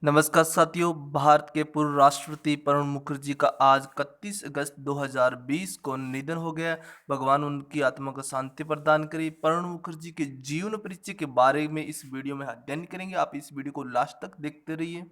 नमस्कार साथियों। भारत के पूर्व राष्ट्रपति प्रणब मुखर्जी का आज 31 अगस्त 2020 को निधन हो गया। भगवान उनकी आत्मा को शांति प्रदान करे। प्रणब मुखर्जी के जीवन परिचय के बारे में इस वीडियो में अध्ययन करेंगे। आप इस वीडियो को लास्ट तक देखते रहिए।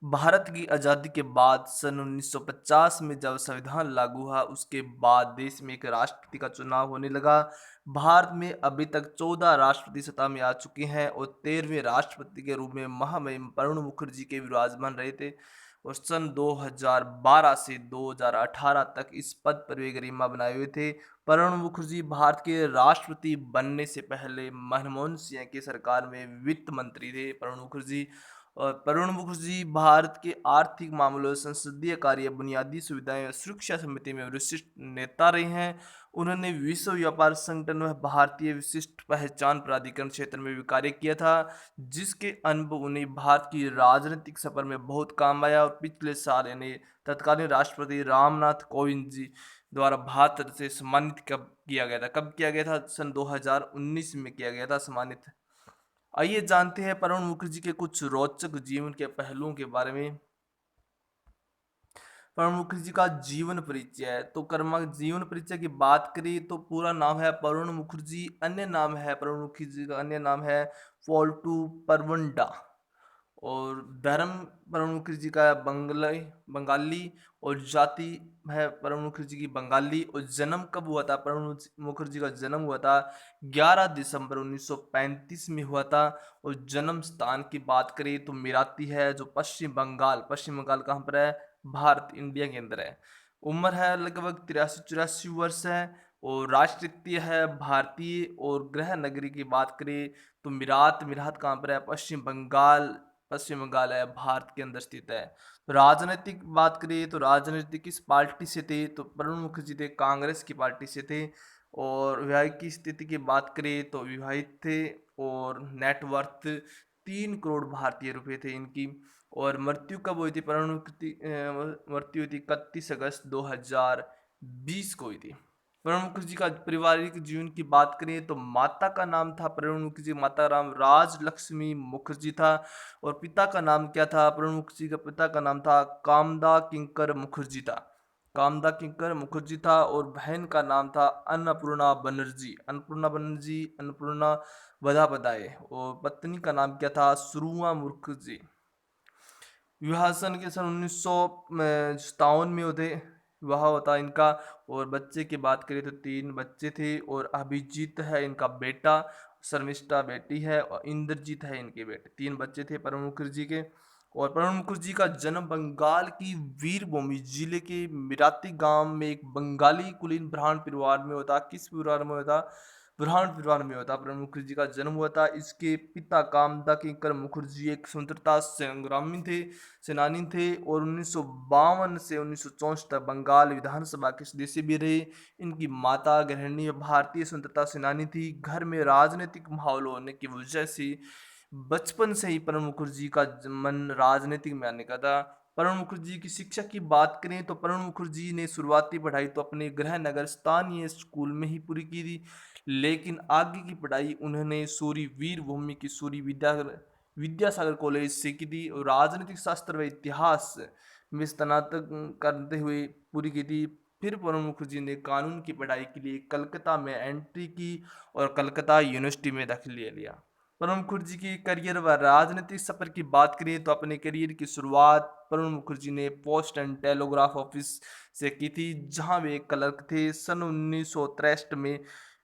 भारत की आज़ादी के बाद सन 1950 में जब संविधान लागू हुआ, उसके बाद देश में एक राष्ट्रपति का चुनाव होने लगा। भारत में अभी तक 14 राष्ट्रपति सत्ता में आ चुके हैं और 13वें राष्ट्रपति के रूप में महामहिम प्रणब मुखर्जी के विराजमान रहे थे और सन 2012 से 2018 तक इस पद पर वे गरिमा बनाए हुए थे। प्रणब मुखर्जी भारत के राष्ट्रपति बनने से पहले मनमोहन सिंह की सरकार में वित्त मंत्री थे। प्रणब मुखर्जी भारत के आर्थिक मामलों, संसदीय कार्य, बुनियादी सुविधाएं और सुरक्षा समिति में विशिष्ट नेता रहे हैं। उन्होंने विश्व व्यापार संगठन में भारतीय विशिष्ट पहचान प्राधिकरण क्षेत्र में भी कार्य किया था, जिसके अनुभव उन्हें भारत की राजनीतिक सफर में बहुत काम आया। और पिछले साल इन्हें तत्कालीन राष्ट्रपति रामनाथ कोविंद जी द्वारा भारत रत्न से सम्मानित कब किया गया था? कब किया गया था? सन 2019 में किया गया था सम्मानित। आइए जानते हैं प्रणब मुखर्जी के कुछ रोचक जीवन के पहलुओं के बारे में। प्रणब मुखर्जी का जीवन परिचय है तो कर्मा जीवन परिचय की बात करें तो पूरा नाम है प्रणब मुखर्जी। अन्य नाम है प्रणब मुखर्जी का अन्य नाम है फोल्टू परवंडा। और धर्म प्रणब मुखर्जी का बंगाली और जाति है प्रणब मुखर्जी की बंगाली। और जन्म कब हुआ था? प्रणब मुखर्जी का जन्म हुआ था 11 दिसंबर 1935 में हुआ था। और जन्म स्थान की बात करें तो मिराती है, जो पश्चिम बंगाल कहाँ पर है? भारत, इंडिया के अंदर है। उम्र है लगभग 83-84 वर्ष है। और राष्ट्रीय है भारतीय। और गृह नगरी की बात करें तो मिरात कहाँ पर है? पश्चिम बंगाल है, भारत के अंदर स्थित है। तो राजनीतिक बात करें तो राजनीतिक किस पार्टी से थे? तो प्रणब मुखर्जी थे कांग्रेस की पार्टी से थे। और विवाहित की स्थिति की बात करें तो विवाहित थे। और नेटवर्थ 3 करोड़ भारतीय रुपए थे इनकी। और मृत्यु कब हुई थी? मृत्यु हुई थी 31 अगस्त 2020 को हुई थी। प्रणब मुखर्जी का पारिवारिक जीवन की बात करें तो माता का नाम था प्रणब मुखर्जी, माता का नाम राज लक्ष्मी मुखर्जी था। और पिता का नाम क्या था? प्रणब मुखर्जी का पिता का नाम था कामदा किंकर मुखर्जी था। और बहन का नाम था अन्नपूर्णा बधापदाए। और पत्नी का नाम क्या था? सुरुआ मुखर्जी। विवाह सन के सन 1957 में होते विवाह होता इनका। और बच्चे की बात करें तो 3 बच्चे थे। और अभिजीत है इनका बेटा, शर्मिष्ठा बेटी है और इंद्रजीत है इनके बेटे। 3 बच्चे थे प्रणब मुखर्जी के। और प्रणब मुखर्जी का जन्म बंगाल की वीरभूमि जिले के मिराती गांव में एक बंगाली कुलीन ब्राह्मण परिवार में होता। किस परिवार में होता? ब्राह्मण परिवार में होता। प्रणब मुखर्जी का जन्म हुआ था। इसके पिता कामदा किंकर मुखर्जी एक स्वतंत्रता सेनानी थे और 1952 से 1964 तक बंगाल विधानसभा के सदस्य भी रहे। इनकी माता गृहिणी और भारतीय स्वतंत्रता सेनानी थी। घर में राजनीतिक माहौल होने की वजह से बचपन से ही प्रणब मुखर्जी का मन राजनीतिक में आने का था। प्रणब मुखर्जी की शिक्षा की बात करें तो प्रणब मुखर्जी ने शुरुआती पढ़ाई तो अपने गृह नगर स्थानीय स्कूल में ही पूरी की थी, लेकिन आगे की पढ़ाई उन्होंने सूरी वीरभूमि की सूरी विद्यासागर कॉलेज से की थी। और राजनीतिक शास्त्र व इतिहास में स्नातक करते हुए पूरी की थी। फिर प्रणब मुखर्जी ने कानून की पढ़ाई के लिए कलकत्ता में एंट्री की और कलकत्ता यूनिवर्सिटी में दाखिला लिया। प्रणब मुखर्जी की करियर व राजनीतिक सफर की बात करें तो अपने करियर की शुरुआत प्रणब मुखर्जी ने पोस्ट एंड टेलीग्राफ ऑफिस से की थी, जहां वे क्लर्क थे। सन 1963 में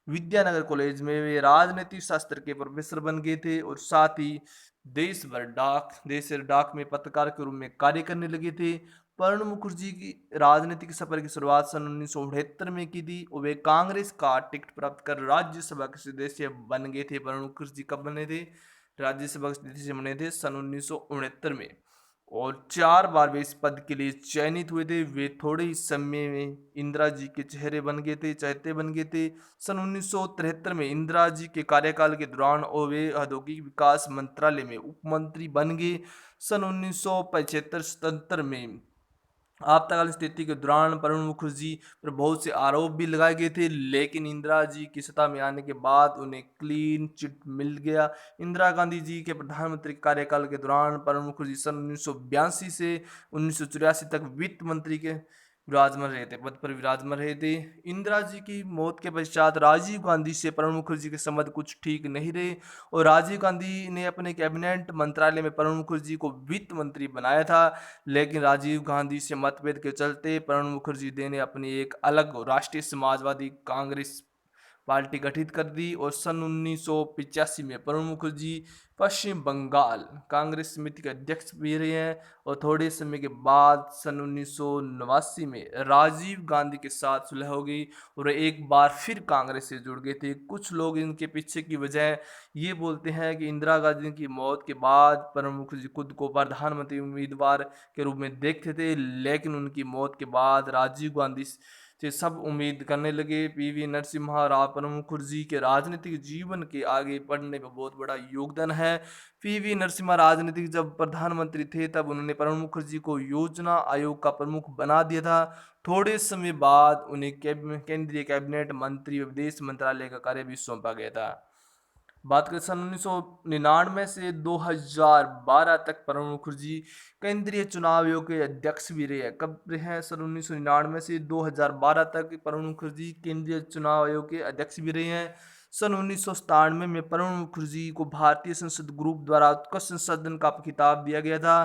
विद्यानगर कॉलेज में वे राजनीतिक शास्त्र के प्रोफेसर बन गए थे। और साथ ही देश डाक में पत्रकार के रूप में कार्य करने लगे थे। प्रणब मुखर्जी की राजनीतिक सफर की शुरुआत सन 1969 में की थी और वे कांग्रेस का टिकट प्राप्त कर राज्यसभा के सदस्य बन गए थे। प्रणब मुखर्जी कब बने थे? राज्यसभा के सदस्य बने थे सन 1969 में। और 4 बार वे इस पद के लिए चयनित हुए थे। वे थोड़े ही समय में इंदिरा जी के चहेते बन गए थे। सन 1973 में इंदिरा जी के कार्यकाल के दौरान और वे औद्योगिक विकास मंत्रालय में उप मंत्री बन गए। सन 1975-77 में आपातकालीन स्थिति के दौरान प्रणब मुखर्जी पर बहुत से आरोप भी लगाए गए थे, लेकिन इंदिरा जी की सत्ता में आने के बाद उन्हें क्लीन चिट मिल गया। इंदिरा गांधी जी के प्रधानमंत्री कार्यकाल के दौरान प्रणब मुखर्जी सन 1982 से 1984 तक वित्त मंत्री के विराजमान रहे थे, पद पर विराजमान रहे थे। इंदिरा जी की मौत के पश्चात राजीव गांधी से प्रणब मुखर्जी के संबंध कुछ ठीक नहीं रहे और राजीव गांधी ने अपने कैबिनेट मंत्रालय में प्रणब मुखर्जी को वित्त मंत्री बनाया था। लेकिन राजीव गांधी से मतभेद के चलते प्रणब मुखर्जी ने अपनी एक अलग राष्ट्रीय समाजवादी कांग्रेस पार्टी गठित कर दी और सन 1985 में प्रणब मुखर्जी पश्चिम बंगाल कांग्रेस समिति के अध्यक्ष भी रहे हैं और थोड़े समय के बाद सन 1989 में राजीव गांधी के साथ सुलह हो गई और एक बार फिर कांग्रेस से जुड़ गए थे। कुछ लोग इनके पीछे की वजह ये बोलते हैं कि इंदिरा गांधी की मौत के बाद प्रणब मुखर्जी खुद को प्रधानमंत्री उम्मीदवार के रूप में देखते थे, लेकिन उनकी मौत के बाद राजीव गांधी से सब उम्मीद करने लगे। पीवी नरसिम्हा राव प्रणब मुखर्जी के राजनीतिक जीवन के आगे बढ़ने में बहुत बड़ा योगदान है। पीवी नरसिम्हा राजनीतिक जब प्रधानमंत्री थे तब उन्होंने प्रणब मुखर्जी को योजना आयोग का प्रमुख बना दिया था। थोड़े समय बाद उन्हें केंद्रीय कैबिनेट मंत्री व विदेश मंत्रालय का कार्य भी सौंपा गया था। बात करें सन 1999 से 2012 तक प्रणब मुखर्जी केंद्रीय चुनाव आयोग के अध्यक्ष भी रहे हैं। कब रहे हैं? सन 1999 से 2012 तक प्रणब मुखर्जी केंद्रीय चुनाव आयोग के अध्यक्ष भी रहे हैं। सन 1997 में प्रणब मुखर्जी को भारतीय संसद ग्रुप द्वारा उत्कृष्ट संसदन का खिताब दिया गया था।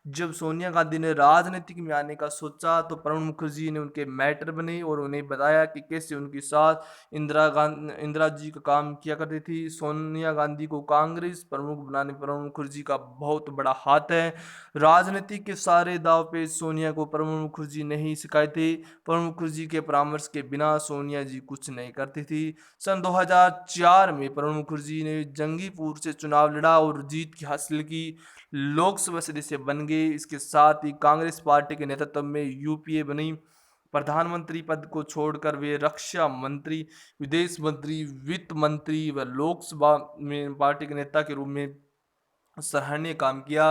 जब सोनिया गांधी ने राजनीतिक में आने का सोचा तो प्रणब मुखर्जी ने उनके मैटर बने और उन्हें बताया कि कैसे उनके साथ इंदिरा जी का काम किया करती थी। सोनिया गांधी को कांग्रेस प्रमुख बनाने पर प्रणब मुखर्जी का बहुत बड़ा हाथ है। राजनीति के सारे दाव पेच सोनिया को प्रणब मुखर्जी ने ही सिखाए थे। प्रणब मुखर्जी के परामर्श के बिना सोनिया जी कुछ नहीं करती थी। सन 2004 में प्रणब मुखर्जी ने जंगीपुर से चुनाव लड़ा और जीत की हासिल की, लोकसभा सदस्य बन गए। इसके साथ ही कांग्रेस पार्टी के नेतृत्व में यूपीए बनी। प्रधानमंत्री पद को छोड़कर वे रक्षा मंत्री, विदेश मंत्री, वित्त मंत्री व लोकसभा में पार्टी के नेता के रूप में सराहनीय काम किया।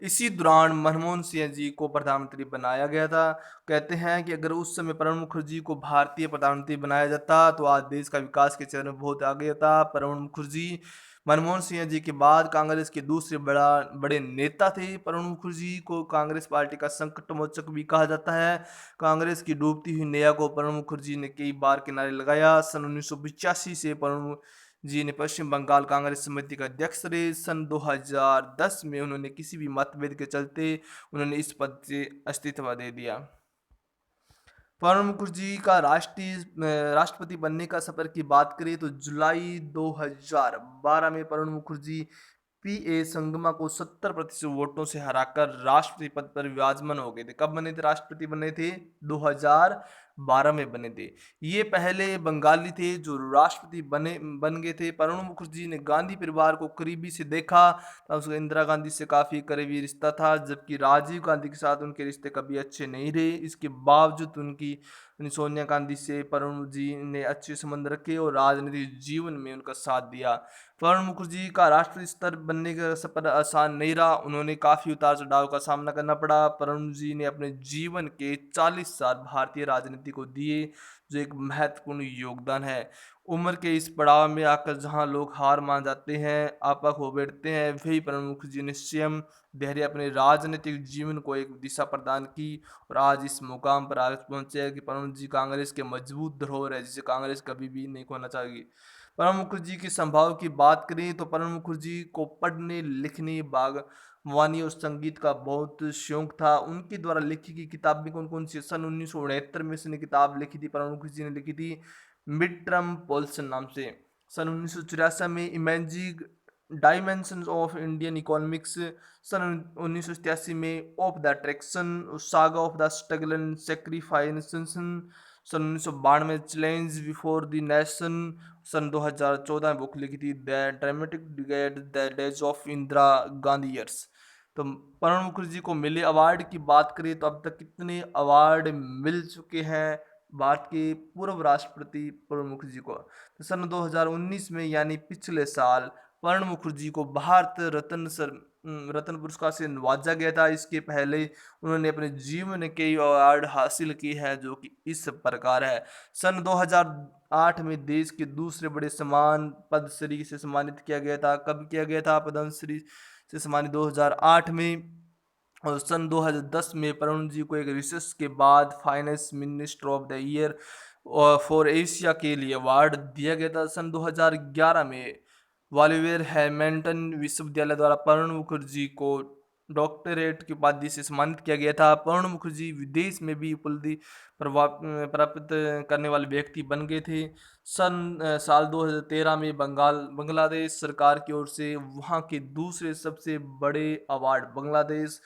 इसी दौरान मनमोहन सिंह जी को प्रधानमंत्री बनाया गया था। कहते हैं कि अगर उस समय प्रणब मुखर्जी को भारतीय प्रधानमंत्री बनाया जाता तो आज देश का विकास के चरण में बहुत आगे होता। प्रणब मुखर्जी मनमोहन सिंह जी के बाद कांग्रेस के दूसरे बड़े नेता थे। प्रणब मुखर्जी को कांग्रेस पार्टी का संकट मोचक भी कहा जाता है। कांग्रेस की डूबती हुई नैया को प्रणब मुखर्जी ने कई बार किनारे लगाया। सन 1985 से प्रणब जी ने पश्चिम बंगाल कांग्रेस समिति का अध्यक्ष रहे। सन 2010 में उन्होंने किसी भी मतभेद के चलते उन्होंने इस पद से इस्तीफा दे दिया। प्रणब मुखर्जी का राष्ट्रपति बनने का सफर की बात करें तो जुलाई 2012 में प्रणब मुखर्जी पीए संगमा को 70% वोटों से हराकर राष्ट्रपति पद पर विराजमान हो गए थे। कब बने थे? राष्ट्रपति बने थे 2012 में बने थे। ये पहले बंगाली थे जो राष्ट्रपति बन गए थे। प्रणब मुखर्जी ने गांधी परिवार को करीबी से देखा, तब उसका इंदिरा गांधी से काफी करीबी रिश्ता था, जबकि राजीव गांधी के साथ उनके रिश्ते कभी अच्छे नहीं रहे। इसके बावजूद उनकी सोनिया गांधी से प्रणब जी ने अच्छे संबंध रखे और राजनीतिक जीवन में उनका साथ दिया। प्रणब मुखर्जी का राष्ट्रीय स्तर बनने का सफर आसान नहीं रहा। उन्होंने काफी उतार चढ़ाव का सामना करना पड़ा। प्रणब जी ने अपने जीवन के 40 साल भारतीय राजनीति को दिए, जो एक महत्वपूर्ण योगदान है। उम्र के इस पड़ाव में आकर जहां लोग हार मान जाते हैं, आपा खो बैठते हैं, वही प्रणब मुखर्जी ने स्वयं धैर्य अपने राजनीतिक जीवन को एक दिशा प्रदान की और आज इस मुकाम पर आज पहुंचे हैं कि प्रणब जी कांग्रेस के मजबूत धरोहर है, जिसे कांग्रेस कभी भी नहीं खोना चाहिए। प्रणब मुखर्जी की संभाव की बात करें तो प्रणब मुखर्जी को पढ़ने, लिखने, बागवानी और संगीत का बहुत शौक था। उनके द्वारा लिखी गई किताबें कौन कौन सी? सन 1969 में उसने किताब लिखी थी, प्रणब मुखर्जी ने लिखी थी, मिड टर्म पॉलिसन नाम से। सन 1984 में imaging dimensions of Indian economics. सन 1987 में off the attraction, saga of the struggle and sacrifice. सन 1992 में चैलेंज बिफोर द नेशन। सन 2014 में बुक लिखी थी the dramatic decade the days of Indira Gandhi years. तो प्रणब मुखर्जी को मिले अवार्ड की बात करें तो अब तक कितने अवार्ड मिल चुके हैं भारत के पूर्व राष्ट्रपति प्रणब मुखर्जी को? सन 2019 में यानी पिछले साल प्रणब मुखर्जी को भारत रत्न रत्न पुरस्कार से नवाजा गया था। इसके पहले उन्होंने अपने जीवन में कई अवार्ड हासिल की है, जो कि इस प्रकार है। सन 2008 में देश के दूसरे बड़े सम्मान पद्मश्री से सम्मानित किया गया था। कब किया गया था? पद्मश्री से सम्मानित 2008 में। और सन 2010 में वरुण जी को एक रिसर्च के बाद finance minister of the year for Asia के लिए अवार्ड दिया गया था। सन 2011 में ग्वालियर हैमिल्टन विश्वविद्यालय द्वारा प्रणब मुखर्जी को डॉक्टरेट की उपाधि से सम्मानित किया गया था। प्रणब मुखर्जी विदेश में भी उपलब्धि प्राप्त करने वाले व्यक्ति बन गए थे। साल 2013 में बांग्लादेश सरकार की ओर से वहाँ के दूसरे सबसे बड़े award Bangladesh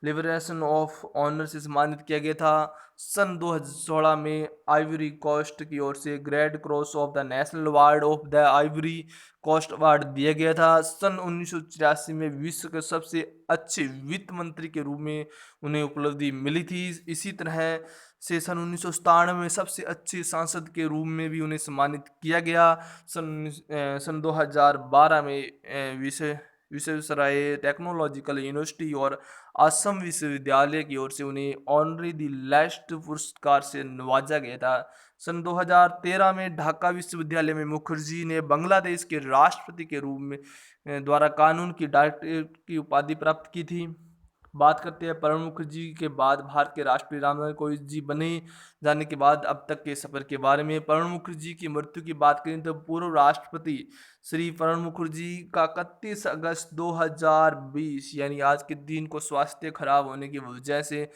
liberation of honour से सम्मानित किया गया था। सन 2016 में आइवरी कोस्ट की ओर से great cross of the national award of the Ivory Coast award दिया गया था। सन 1983 में विश्व के सबसे अच्छे वित्त मंत्री के रूप में उन्हें उपलब्धि मिली थी। इसी तरह से सन 1997 में सबसे अच्छे सांसद के रूप में भी उन्हें सम्मानित किया गया। सन 2012 में विश्वेश्वरैया टेक्नोलॉजिकल यूनिवर्सिटी और असम विश्वविद्यालय की ओर से उन्हें ऑनरी द लास्ट पुरस्कार से नवाजा गया था। सन 2013 में ढाका विश्वविद्यालय में मुखर्जी ने बांग्लादेश के राष्ट्रपति के रूप में द्वारा कानून की डॉक्टरेट की उपाधि प्राप्त की थी। बात करते हैं प्रणब मुखर्जी के बाद भारत के राष्ट्रपति रामनाथ कोविंद जी बने जाने के बाद अब तक के सफर के बारे में। प्रणब मुखर्जी की मृत्यु की बात करें तो पूर्व राष्ट्रपति श्री प्रणब मुखर्जी का 31 अगस्त 2020 यानी आज के दिन को स्वास्थ्य खराब होने की वजह से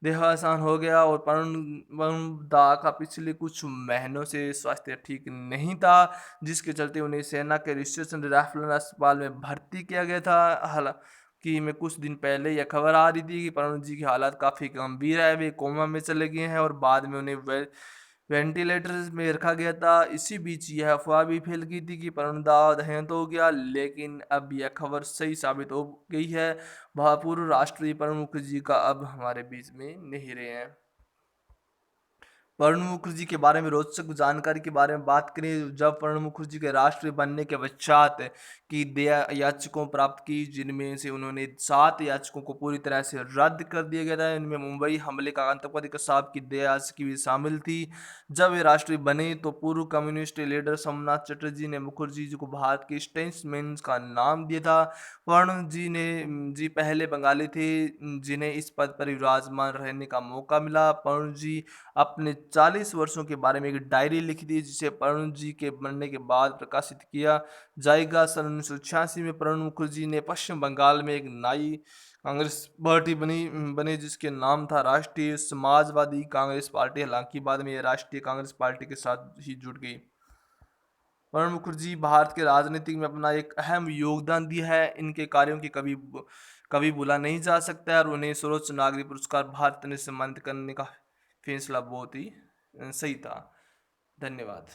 देहावसान हो गया। और प्रणब दा का पिछले कुछ महीनों से स्वास्थ्य ठीक नहीं था, जिसके चलते उन्हें सेना के रिसर्च राइफल अस्पताल में भर्ती किया गया था। हालांकि मैं कुछ दिन पहले यह खबर आ रही थी कि प्रणब जी की हालत काफ़ी गंभीर है, वे कोमा में चले गए हैं और बाद में उन्हें वेंटिलेटर में रखा गया था। इसी बीच यह अफवाह भी फैल गई थी कि प्रणब दा देहांत हो गया, लेकिन अब यह खबर सही साबित हो गई है। पूर्व राष्ट्रपति प्रणब मुखर्जी का अब हमारे बीच में नहीं रहे हैं। प्रणब मुखर्जी के बारे में रोचक जानकारी के बारे में बात करें, जब प्रणब मुखर्जी के राष्ट्रपति बनने के पश्चात की दया याचिकाओं प्राप्त की, जिनमें से उन्होंने 7 याचिकाओं को पूरी तरह से रद्द कर दिया गया था। इनमें मुंबई हमले का आतंकवादी कसाब की दया याचिका भी शामिल थी। जब वे राष्ट्रपति बने तो पूर्व कम्युनिस्ट लीडर सोमनाथ चटर्जी ने मुखर्जी जी को भारत के स्टेट्समैन का नाम दिया था। प्रणब जी पहले बंगाली थे जिन्हें इस पद पर विराजमान रहने का मौका मिला। प्रणब जी अपने 40 वर्षों के बारे में एक डायरी लिखी थी, जिसे प्रणब जी के मरने के बाद प्रकाशित किया जाएगा। सन 1986 में प्रणब मुखर्जी ने पश्चिम बंगाल में एक नई कांग्रेस पार्टी बने जिसके नाम था राष्ट्रीय समाजवादी कांग्रेस पार्टी। हालांकि बाद में यह राष्ट्रीय कांग्रेस पार्टी के साथ ही जुड़ गई। प्रणब मुखर्जी भारत के राजनीति में अपना एक अहम योगदान दिया है। इनके कार्यों की कभी भूला नहीं जा सकता है और उन्हें सर्वोच्च नागरिक पुरस्कार भारत ने सम्मानित करने का फैसला बहुत ही सही था। धन्यवाद।